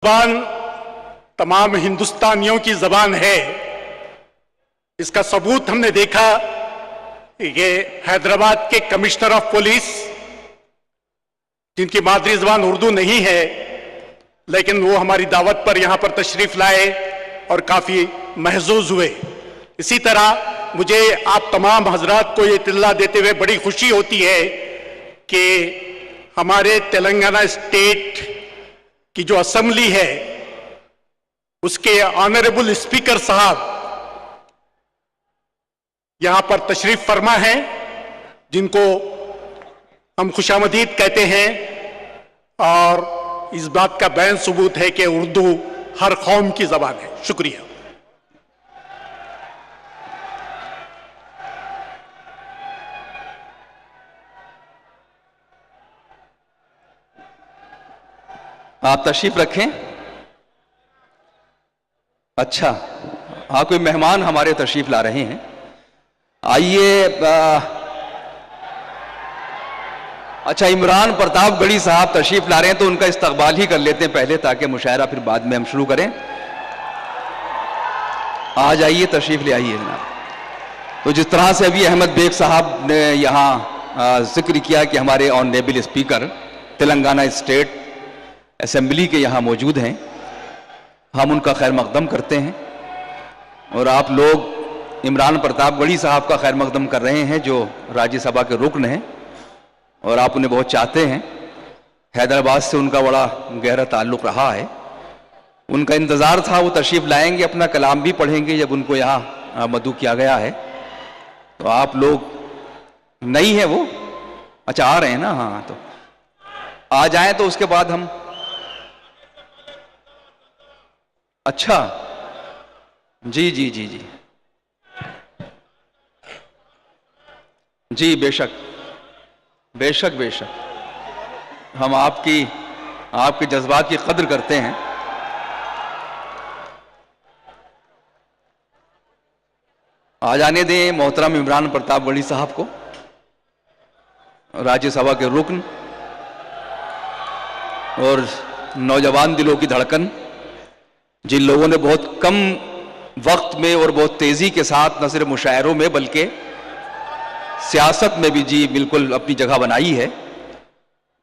ज़बान तमाम हिंदुस्तानियों की ज़बान है। इसका सबूत हमने देखा। ये हैदराबाद के कमिश्नर ऑफ पुलिस, जिनकी मादरी ज़बान उर्दू नहीं है, लेकिन वो हमारी दावत पर यहाँ पर तशरीफ लाए और काफ़ी महजूज हुए। इसी तरह मुझे आप तमाम हजरात को ये इत्तला देते हुए बड़ी खुशी होती है कि हमारे तेलंगाना स्टेट की जो असेंबली है, उसके ऑनरेबल स्पीकर साहब यहां पर तशरीफ फरमा है, जिनको हम खुशामदीद कहते हैं। और इस बात का बैन सबूत है कि उर्दू हर कौम की जबान है। शुक्रिया। आप तशरीफ रखें। अच्छा, हाँ, कोई मेहमान हमारे तशरीफ ला रहे हैं। आइए। अच्छा, इमरान प्रतापगढ़ी साहब तशरीफ ला रहे हैं, तो उनका इस्तकबाल ही कर लेते हैं पहले, ताकि मुशायरा फिर बाद में हम शुरू करें। आ जाइए, तशरीफ ले आइए। तो जिस तरह से अभी अहमद बेग साहब ने यहाँ जिक्र किया कि हमारे honourable speaker Telangana state assembly के यहाँ मौजूद हैं, हम उनका खैर मकदम करते हैं। और आप लोग इमरान प्रतापगढ़ी साहब का खैर मकदम कर रहे हैं, जो राज्यसभा के रुकन हैं, और आप उन्हें बहुत चाहते हैं। हैदराबाद से उनका बड़ा गहरा ताल्लुक़ रहा है। उनका इंतज़ार था, वो तशरीफ़ लाएंगे, अपना कलाम भी पढ़ेंगे जब उनको यहाँ मदऊ किया गया है। तो आप लोग नहीं है वो, अच्छा आ रहे हैं ना, हाँ, तो आ जाएं। तो उसके बाद हम, अच्छा, जी जी जी जी जी, बेशक बेशक बेशक, हम आपके जज्बात की कद्र करते हैं। आ जाने दें मोहतरम इमरान प्रतापगढ़ी साहब को, राज्यसभा के रुकन और नौजवान दिलों की धड़कन, जिन लोगों ने बहुत कम वक्त में और बहुत तेजी के साथ न सिर्फ मुशायरों में बल्कि सियासत में भी जी बिल्कुल अपनी जगह बनाई है,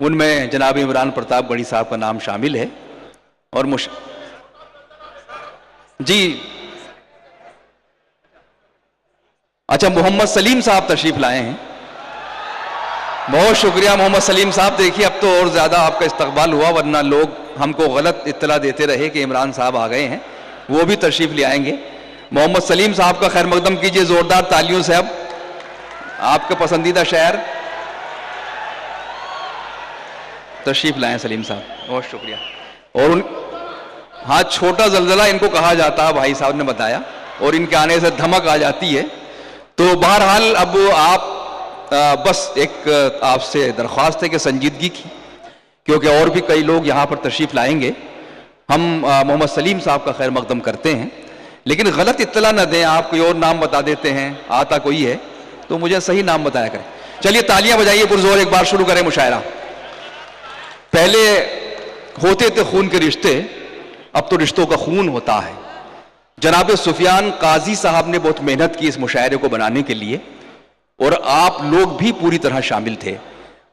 उनमें जनाब इमरान प्रतापगढ़ी साहब का नाम शामिल है। और जी, अच्छा, मोहम्मद सलीम साहब तशरीफ लाए हैं। बहुत शुक्रिया मोहम्मद सलीम साहब। देखिए, अब तो और ज्यादा आपका इस्तकबाल हुआ, वरना लोग हमको गलत इत्तला देते रहे कि इमरान साहब आ गए हैं। वो भी तशरीफ ले आएंगे। मोहम्मद सलीम साहब का खैर मकदम कीजिए जोरदार तालियों से। अब आपका पसंदीदा शहर तशरीफ लाएं सलीम साहब, बहुत शुक्रिया। और हाँ, छोटा जलजला इनको कहा जाता है, भाई साहब ने बताया, और इनके आने से धमक आ जाती है। तो बहरहाल अब आप बस एक आपसे दरख्वास्त है कि संजीदगी की, क्योंकि और भी कई लोग यहाँ पर तशरीफ लाएंगे। हम मोहम्मद सलीम साहब का खैर मकदम करते हैं, लेकिन गलत इत्तला न दें। आप कोई और नाम बता देते हैं, आता कोई है तो मुझे सही नाम बताया करें। चलिए, तालियां बजाइए पुरजोर, एक बार शुरू करें मुशायरा। पहले होते थे खून के रिश्ते, अब तो रिश्तों का खून होता है। जनाब सुफियान काजी साहब ने बहुत मेहनत की इस मुशायरे को बनाने के लिए, और आप लोग भी पूरी तरह शामिल थे।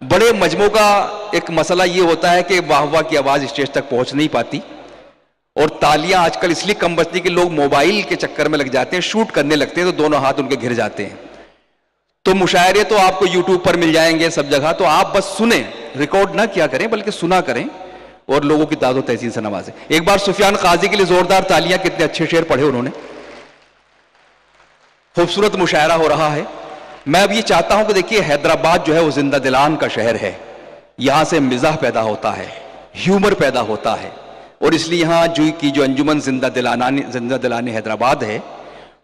बड़े मजमू का एक मसला ये होता है कि वाह वाह की आवाज़ स्टेज तक पहुंच नहीं पाती, और तालियां आजकल इसलिए कम बजती कि लोग मोबाइल के चक्कर में लग जाते हैं, शूट करने लगते हैं, तो दोनों हाथ उनके घिर जाते हैं। तो मुशायरे तो आपको यूट्यूब पर मिल जाएंगे सब जगह, तो आप बस सुने, रिकॉर्ड ना किया करें बल्कि सुना करें, और लोगों की दादो तहसीन से नवाजें। एक बार सुफियान काजी के लिए जोरदार तालियां। कितने अच्छे शेर पढ़े उन्होंने, खूबसूरत मुशायरा हो रहा है। मैं अब ये चाहता हूं कि देखिए, हैदराबाद जो है वो जिंदा दिलान का शहर है। यहां से मिजाह पैदा होता है, ह्यूमर पैदा होता है, और इसलिए यहां जो अंजुमन जिंदा दिलाने हैदराबाद है,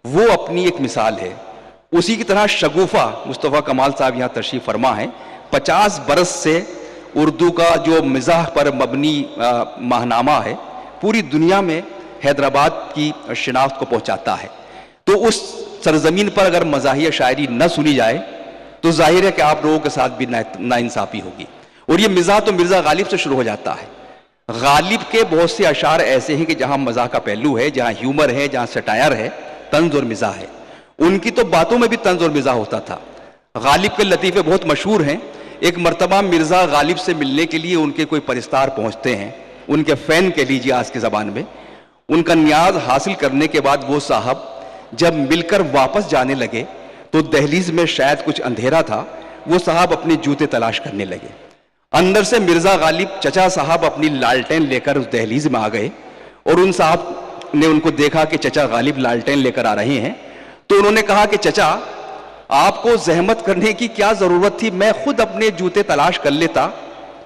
वो अपनी एक मिसाल है। उसी की तरह शगुफा मुस्तफ़ा कमाल साहब यहाँ तशरीफ फरमा है। 50 बरस से उर्दू का जो मिजाह पर मबनी माहनामा है, पूरी दुनिया में हैदराबाद की शिनाख्त को पहुंचाता है। तो उस सरजमीन पर अगर मज़ाहिया शायरी न सुनी जाए तो जाहिर है कि आप लोगों के साथ भी नाइंसाफी होगी। और ये मिजाह तो मिर्जा गालिब से शुरू हो जाता है। غالب کے بہت سے اشعار ایسے ہیں کہ جہاں مزاح کا پہلو ہے، جہاں ہیومر ہے، جہاں سٹائر ہے، طنز اور مزاح ہے. ان کی تو باتوں میں بھی طنز اور مزاح ہوتا تھا. غالب کے لطیفے بہت مشہور ہیں. ایک مرتبہ مرزا غالب سے ملنے کے لیے ان کے کوئی پرستار پہنچتے ہیں، ان کے فین کہہ لیجیے آج کی زبان میں. ان کا نیاز حاصل کرنے کے بعد وہ صاحب جب مل کر واپس جانے لگے تو دہلیز میں شاید کچھ اندھیرا تھا، وہ صاحب اپنے جوتے تلاش کرنے لگے. اندر سے مرزا غالب چچا صاحب اپنی لالٹین لے کر اس دہلیز میں آ گئے اور ان صاحب نے ان کو دیکھا کہ چچا غالب لالٹین لے کر آ رہے ہیں تو انہوں نے کہا کہ چچا آپ کو زحمت کرنے کی کیا ضرورت تھی، میں خود اپنے جوتے تلاش کر لیتا.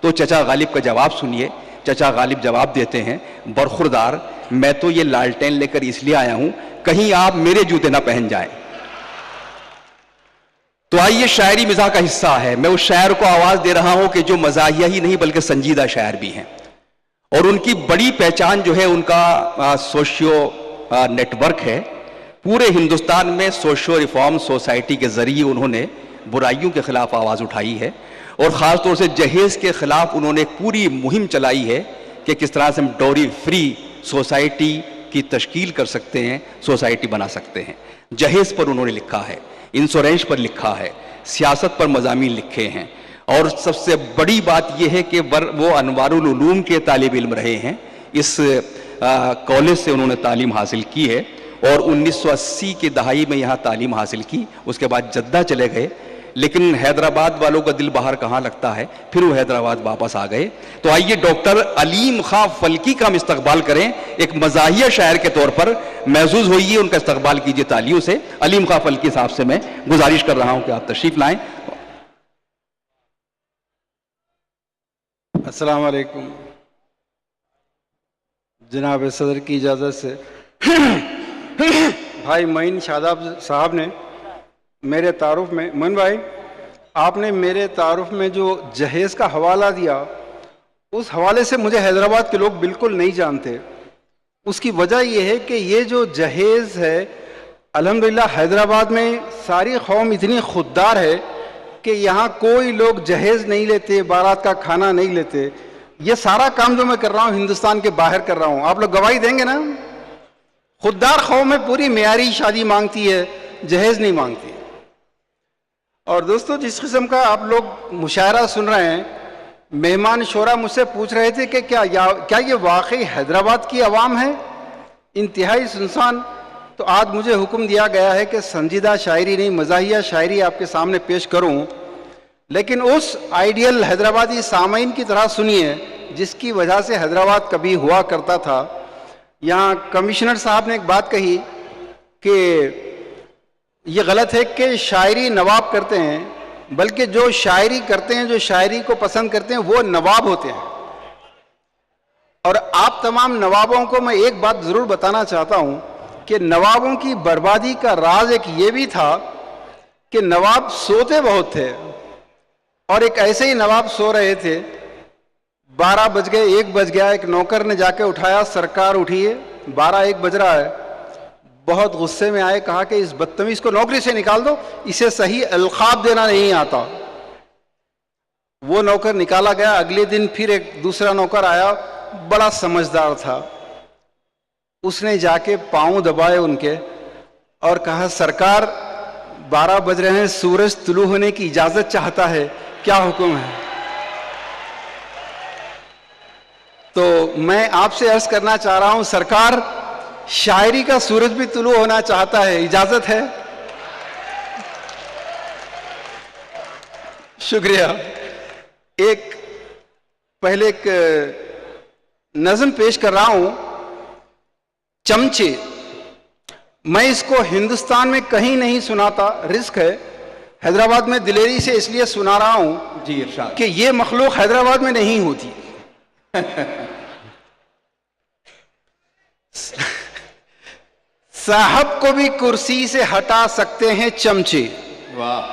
تو چچا غالب کا جواب سنیے. چچا غالب جواب دیتے ہیں، برخوردار میں تو یہ لالٹین لے کر اس لیے آیا ہوں کہیں آپ میرے جوتے نہ پہن جائیں. تو آئیے شاعری مزاح کا حصہ ہے. میں اس شاعر کو آواز دے رہا ہوں کہ جو مزاحیہ ہی نہیں بلکہ سنجیدہ شاعر بھی ہیں، اور ان کی بڑی پہچان جو ہے ان کا سوشیو نیٹ ورک ہے. پورے ہندوستان میں سوشیو ریفارم سوسائٹی کے ذریعے انہوں نے برائیوں کے خلاف آواز اٹھائی ہے، اور خاص طور سے جہیز کے خلاف انہوں نے ایک پوری مہم چلائی ہے کہ کس طرح سے ہم ڈوری فری سوسائٹی کی تشکیل کر سکتے ہیں، سوسائٹی بنا سکتے ہیں. جہیز پر انہوں نے لکھا ہے، انشورنس پر لکھا ہے، سیاست پر مضامین لکھے ہیں، اور سب سے بڑی بات یہ ہے کہ وہ انوار العلوم کے طالب علم رہے ہیں. اس کالج سے انہوں نے تعلیم حاصل کی ہے اور 1980 کی دہائی میں یہاں تعلیم حاصل کی. اس کے بعد جدہ چلے گئے، لیکن حیدرآباد والوں کا دل باہر کہاں لگتا ہے، پھر وہ حیدرآباد واپس آ گئے. تو آئیے ڈاکٹر علیم خان فلکی کا ہم استقبال کریں. ایک مزاحیہ شاعر کے طور پر محظوظ ہوئیے، ان کا استقبال کیجیے تالیوں سے. علیم خان فلکی صاحب سے میں گزارش کر رہا ہوں کہ آپ تشریف لائیں. السلام علیکم. جناب صدر کی اجازت سے بھائی معین شاداب صاحب نے میرے تعارف میں، معین بھائی آپ نے میرے تعارف میں جو جہیز کا حوالہ دیا، اس حوالے سے مجھے حیدرآباد کے لوگ بالکل نہیں جانتے. اس کی وجہ یہ ہے کہ یہ جو جہیز ہے الحمدللہ حیدرآباد میں ساری قوم اتنی خوددار ہے کہ یہاں کوئی لوگ جہیز نہیں لیتے، بارات کا کھانا نہیں لیتے. یہ سارا کام جو میں کر رہا ہوں ہندوستان کے باہر کر رہا ہوں. آپ لوگ گواہی دیں گے نا؟ خوددار قوم میں پوری معیاری شادی مانگتی ہے، جہیز نہیں مانگتی. اور دوستو جس قسم کا آپ لوگ مشاعرہ سن رہے ہیں، مہمان شورا مجھ سے پوچھ رہے تھے کہ کیا یہ واقعی حیدرآباد کی عوام ہے؟ انتہائی سنسان. تو آج مجھے حکم دیا گیا ہے کہ سنجیدہ شاعری نہیں، مزاحیہ شاعری آپ کے سامنے پیش کروں، لیکن اس آئیڈیل حیدرآبادی سامعین کی طرح سنیے جس کی وجہ سے حیدرآباد کبھی ہوا کرتا تھا. یہاں کمشنر صاحب نے ایک بات کہی کہ یہ غلط ہے کہ شاعری نواب کرتے ہیں، بلکہ جو شاعری کرتے ہیں، جو شاعری کو پسند کرتے ہیں وہ نواب ہوتے ہیں. اور آپ تمام نوابوں کو میں ایک بات ضرور بتانا چاہتا ہوں کہ نوابوں کی بربادی کا راز ایک یہ بھی تھا کہ نواب سوتے بہت تھے. اور ایک ایسے ہی نواب سو رہے تھے، 12 بج گئے، 1 بج گیا، ایک نوکر نے جا کے اٹھایا، سرکار اٹھیے، 12-1 بج رہا ہے. بہت غصے میں آئے، کہا کہ اس بدتمیز کو نوکری سے نکال دو، اسے صحیح القاب دینا نہیں آتا. وہ نوکر نکالا گیا. اگلے دن پھر ایک دوسرا نوکر آیا، بڑا سمجھدار تھا. اس نے جا کے پاؤں دبائے ان کے اور کہا سرکار 12 بج رہے ہیں، سورج طلوع ہونے کی اجازت چاہتا ہے، کیا حکم ہے؟ تو میں آپ سے عرض کرنا چاہ رہا ہوں سرکار شاعری کا سورج بھی طلوع ہونا چاہتا ہے، اجازت ہے؟ شکریہ. پہلے ایک نظم پیش کر رہا ہوں، چمچے. میں اس کو ہندوستان میں کہیں نہیں سناتا، رسک ہے. حیدرآباد میں دلیری سے اس لیے سنا رہا ہوں جی ارشاد. کہ یہ مخلوق حیدرآباد میں نہیں ہوتی. صاحب کو بھی کرسی سے ہٹا سکتے ہیں چمچے. واہ.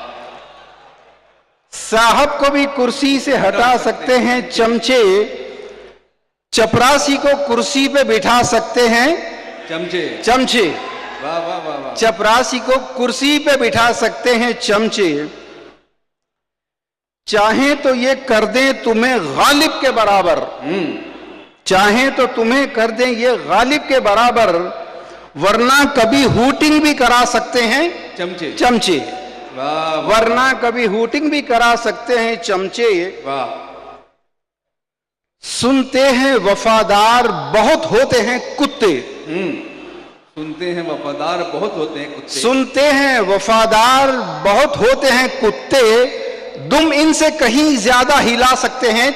صاحب کو بھی کرسی سے ہٹا سکتے ہیں چمچے، چپراسی کو کرسی پہ بٹھا سکتے ہیں چمچے. واہ واہ واہ واہ. چپراسی کو کرسی پہ بٹھا سکتے ہیں چمچے، چاہیں تو یہ کر دیں تمہیں غالب کے برابر. चाहें तो तुम्हें कर दें ये गालिब के बराबर, वरना कभी हूटिंग भी करा सकते हैं चमचे। चमचे। वाह वाह वरना कभी हूटिंग भी करा सकते हैं चमचे। वाह। सुनते हैं वफादार बहुत होते हैं कुत्ते। सुनते हैं वफादार बहुत होते हैं कुत्ते। सुनते हैं वफादार बहुत होते हैं कुत्ते, दुम इनसे कहीं ज्यादा हिला सकते हैं।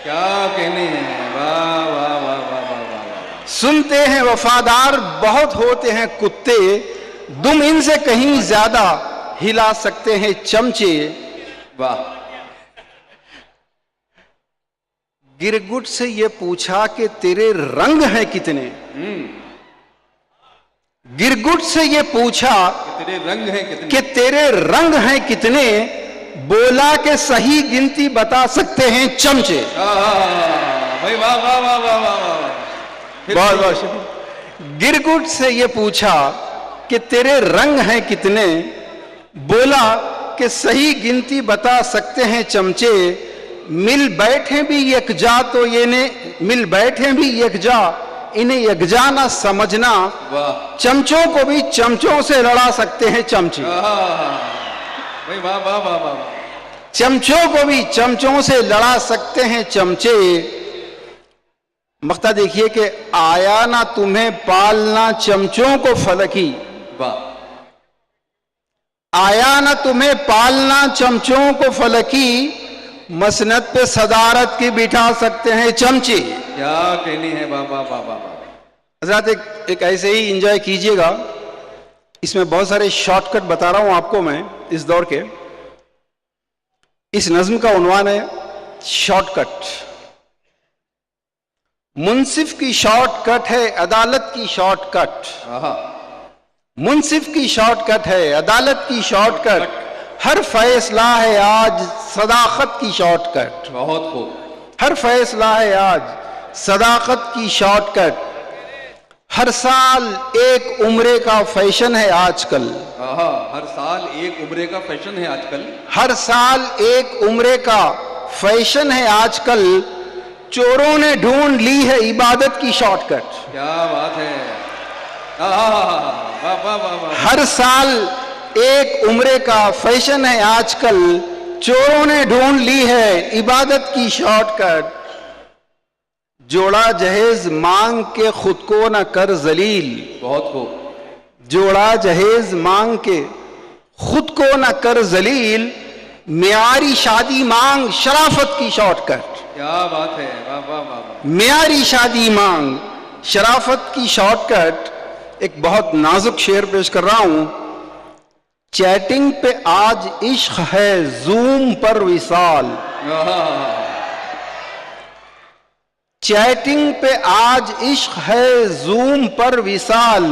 क्या कहने हैं, वाह वाह वाह वाह वाह वाह। सुनते हैं वफादार बहुत होते हैं कुत्ते, दुम इनसे कहीं ज्यादा हिला सकते हैं चमचे। वाह। गिरगुट से ये पूछा कि तेरे रंग हैं कितने। गिरगुट से ये पूछा तेरे रंग हैं कितने, कि तेरे रंग हैं कितने, बोला कि सही गिनती बता सकते हैं चमचे। भाई वाह वाह वाह वाह वाह वाह। बहुत बहुत शुक्रिया। गिरगुट से ये पूछा कि तेरे रंग हैं कितने, बोला कि सही गिनती बता सकते हैं चमचे। मिल बैठे भी यकजा तो ये ने, मिल बैठे भी यकजा इन्हें यकजा ना समझना, वाह। चमचों को भी चमचों से लड़ा सकते हैं चमचे। भाई वाह वाह वाह वाह। चमचों को भी चमचों से लड़ा सकते हैं चमचे। मक्ता देखिए कि आया ना तुम्हें पालना चमचों को फलकी। वाह। आया ना तुम्हें पालना चमचों को फलकी, मसनद पे सदारत की बिठा सकते हैं चमचे। क्या कहनी है, वाह वाह वाह वाह। हज़रात एक ऐसे ही एंजॉय कीजिएगा। इसमें बहुत सारे शॉर्टकट बता रहा हूं आपको मैं इस दौर के। इस नज्म का उन्वान है शॉर्टकट। मुंसिफ की शॉर्टकट है अदालत की शॉर्टकट। मुंसिफ की शॉर्टकट है अदालत की शॉर्टकट, हर फैसला है आज सदाकत की शॉर्टकट। बहुत खूब। हर फैसला है आज सदाकत की शॉर्टकट, हर साल एक उम्रे का फैशन है आजकल। हर साल एक उम्रे का फैशन है आजकल। हर साल एक उम्रे का फैशन है आजकल, चोरों ने ढूंढ ली है इबादत की शॉर्टकट। क्या बात है, वाह वाह वाह वाह। हर साल एक उम्रे का फैशन है आजकल, चोरों ने ढूंढ ली है इबादत की शॉर्टकट। जोड़ा जहेज मांग के खुद को न कर जलील। बहुत खूब। जोड़ा जहेज मांग के खुद को न कर जलील, मियारी शादी मांग शराफत की शॉर्टकट। क्या बात है, वाह वाह वाह। मियारी शादी मांग शराफत की शॉर्टकट। एक बहुत नाजुक शेर पेश कर रहा हूं। चैटिंग पे आज इश्क है जूम पर विसाल। चैटिंग पे आज इश्क है जूम पर विसाल,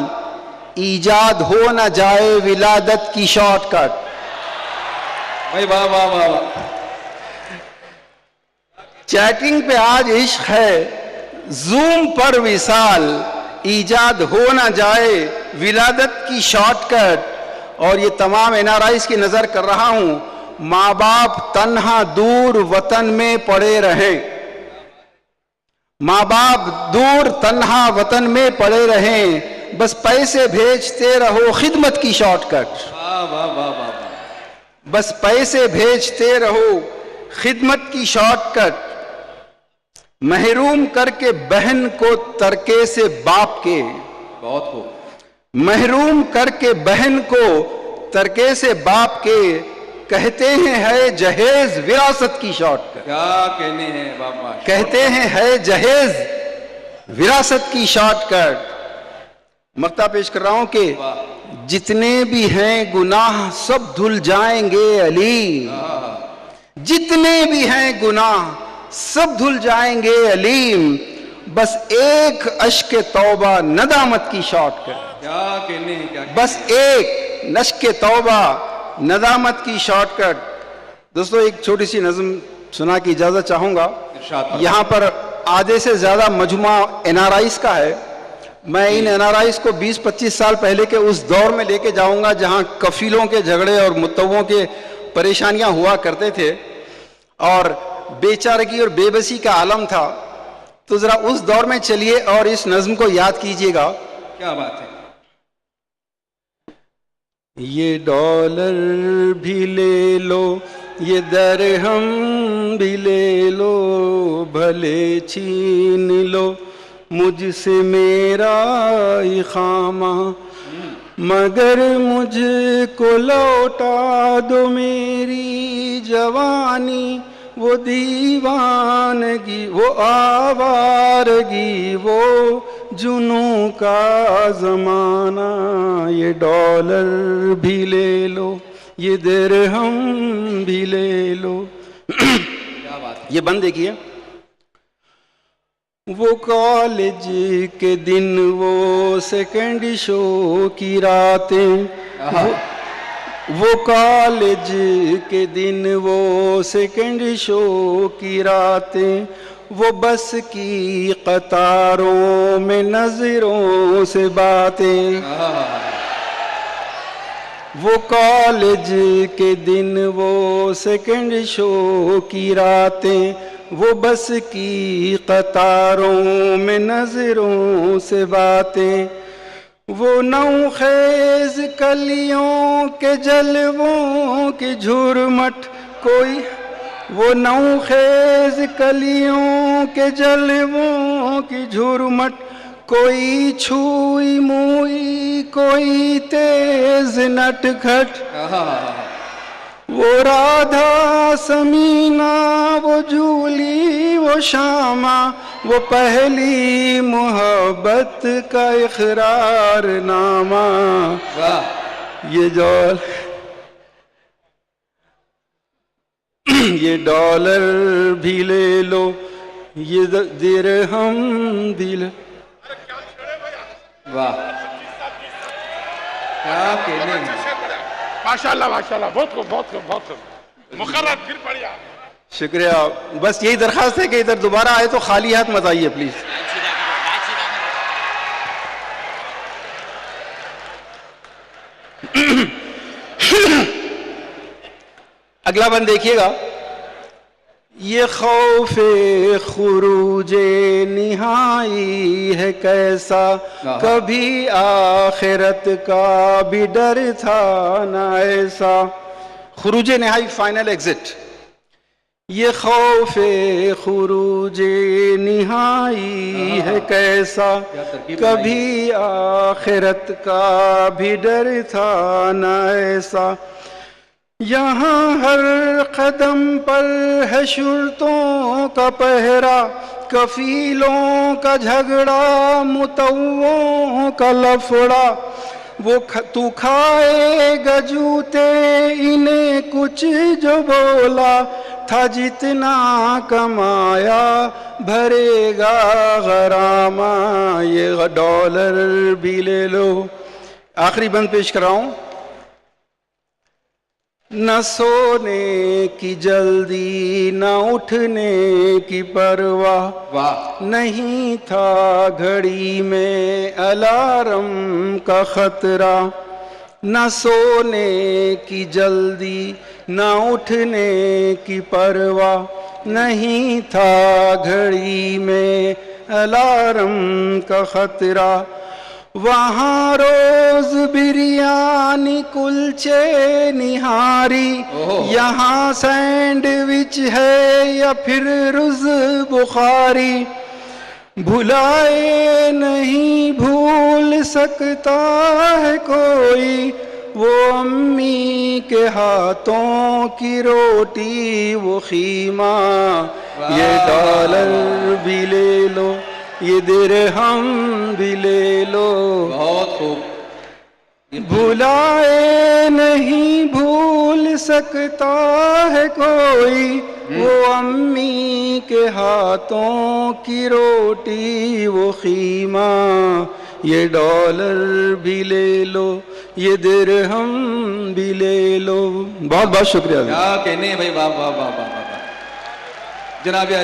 ईजाद हो न जाए विलादत की शॉर्टकट। भाई वाह वाह वाह वाह। चैटिंग पे आज इश्क है जूम पर विसाल, ईजाद हो न जाए विलादत की शॉर्टकट। और ये तमाम एनआरआईज की नजर कर रहा हूं। माँ बाप तन्हा दूर वतन में पड़े रहे, माँ बाप दूर तन्हा वतन में पड़े रहें, बस पैसे भेजते रहो खिदमत की शॉर्टकट। वाह वाह वाह वाह। बस पैसे भेजते रहो खिदमत की शॉर्टकट। महरूम करके बहन को तरके से बाप के। बहुत खूब। महरूम करके बहन को तरके से बाप के, कहते हैं है जहेज विरासत की शॉर्टकट। क्या कहने हैं, वाह वाह। कहते हैं है जहेज विरासत की शॉर्टकट। मक्ता पेश कर रहा हूं कि जितने भी हैं गुनाह सब धुल जाएंगे अली। जितने भी हैं गुनाह सब धुल जाएंगे अलीम, बस एक अश्क तौबा नदामत की शॉर्टकट। क्या कहने हैं, क्या बस एक नश्क तौबा नदामत की शॉर्टकट। दोस्तों एक छोटी सी नज़म सुना की इजाजत चाहूंगा। यहाँ पर आधे से ज्यादा मजमा एनआरआईज का है। मैं इन एनआरआईज को 20-25 साल पहले के उस दौर में लेके जाऊंगा जहां कफीलों के झगड़े और मुतव्वों के परेशानियां हुआ करते थे और बेचारगी और बेबसी का आलम था। تو ذرا اس دور میں چلیے اور اس نظم کو یاد کیجئے گا. کیا بات ہے. یہ ڈالر بھی لے لو یہ درہم بھی لے لو بھلے چھین لو مجھ سے میرا اقامہ مگر مجھ کو لوٹا دو میری جوانی وہ دیوانگی وہ آوارگی وہ جنوں کا زمانہ. یہ ڈالر بھی لے لو یہ درہم بھی لے لو. کیا بات ہے. یہ بند دیکھیے. وہ کالج کے دن وہ سیکنڈ شو کی راتیں وہ کالج کے دن وہ سیکنڈ شو کی راتیں وہ بس کی قطاروں میں نظروں سے باتیں. وہ کالج کے دن وہ سیکنڈ شو کی راتیں وہ بس کی قطاروں میں نظروں سے باتیں. وہ نو خیز کلیوں کے جلووں کی جھرمٹ کوئی وہ نو خیز کلیوں کے جلووں کی جھرمٹ کوئی چھوئی موئی کوئی تیز نٹ کھٹ. وہ رادھا سمینا وہ جولی وہ شامہ وہ پہلی محبت کا اقرار نامہ. یہ ڈالر بھی لے لو یہ درہم بھی لے. واہ کیا کہنے ہیں. ماشاءاللہ ماشاءاللہ بہت خوب بہت خوب بہت خوب مقرر پھر پڑھیا. شکریہ. بس یہی درخواست ہے کہ ادھر دوبارہ آئے تو خالی ہاتھ مت آئیے پلیز. اگلا بند دیکھیے گا. یہ خوف خروج نہائی ہے کیسا کبھی آخرت کا بھی ڈر تھا نہ ایسا. خروج نہائی فائنل ایگزٹ. یہ خوف خروج نہائی ہے کیسا کبھی آخرت کا بھی ڈر تھا نہ ایسا. یہاں ہر قدم پر ہے شرطوں کا پہرا کفیلوں کا جھگڑا متووں کا لفڑا. وہ تو کھائے گا جوتے انہیں کچھ جو بولا تھا جتنا کمایا بھرے گا غرامہ. یہ ڈالر بھی لے لو. آخری بند پیش کر رہا ہوں. نہ سونے کی جلدی نہ اٹھنے کی پرواہ نہیں تھا گھڑی میں الارم کا خطرہ. نہ سونے کی جلدی نہ اٹھنے کی پرواہ نہیں تھا گھڑی میں الارم کا خطرہ. وہاں روز بریانی کلچے نہاری یہاں سینڈوچ ہے یا پھر رز بخاری. بھلائے نہیں بھول سکتا ہے کوئی وہ امی کے ہاتھوں کی روٹی وہ خیمہ. یہ ڈالر بھی لے لو یہ درہم بھی لے لو. بہت خوب. بھلائے نہیں بھول سکتا ہے کوئی وہ امی کے ہاتھوں کی روٹی وہ خیمہ. یہ ڈالر بھی لے لو یہ درہم بھی لے لو. بہت بہت شکریہ. کیا کہنے بھائی. واہ واہ واہ واہ. جناب علی